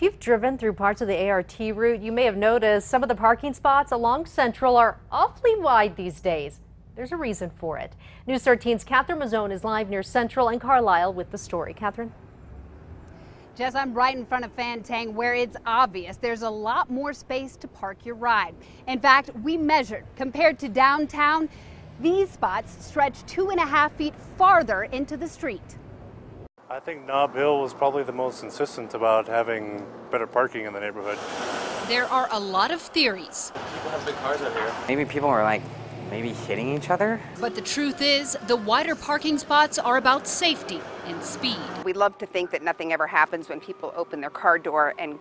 If you've driven through parts of the ART route, you may have noticed some of the parking spots along Central are awfully wide these days. There's a reason for it. News 13's Catherine Mazzone is live near Central and Carlisle with the story. Catherine? Jess, I'm right in front of Fantang where it's obvious there's a lot more space to park your ride. In fact, we measured. Compared to downtown, these spots stretch 2.5 feet farther into the street. I think Nob Hill was probably the most insistent about having better parking in the neighborhood. There are a lot of theories. People have big cars out here. Maybe people are maybe hitting each other. But the truth is, the wider parking spots are about safety and speed. We love to think that nothing ever happens when people open their car door and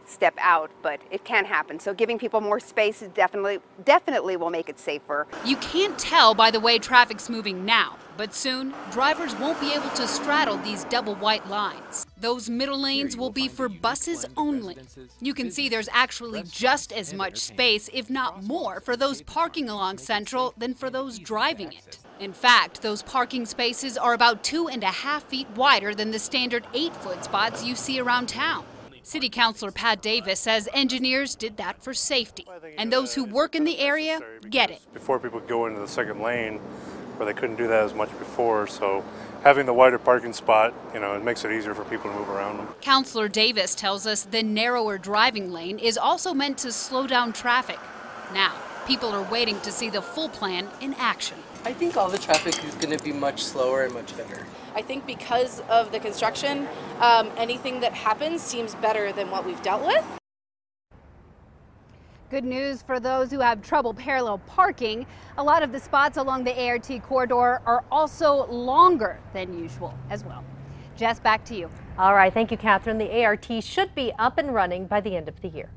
step out, but it can happen. So giving people more space is definitely will make it safer. You can't tell by the way traffic's moving now, but soon drivers won't be able to straddle these double white lines. Those middle lanes will be for buses only. You can see there's actually just as much space, if not more, for those parking along Central than for those driving it. In fact, those parking spaces are about 2.5 feet wider than the standard 8-foot spots you see around town. City Councilor Pat Davis says engineers did that for safety, and those who work in the area get it. Before people go into the second lane, where they couldn't do that as much before, so having the wider parking spot, it makes it easier for people to move around them. Councilor Davis tells us the narrower driving lane is also meant to slow down traffic. Now, people are waiting to see the full plan in action. I think all the traffic is going to be much slower and much better. I think because of the construction, anything that happens seems better than what we've dealt with. Good news for those who have trouble parallel parking. A lot of the spots along the ART corridor are also longer than usual as well. Jess, back to you. All right, thank you, Catherine. The ART should be up and running by the end of the year.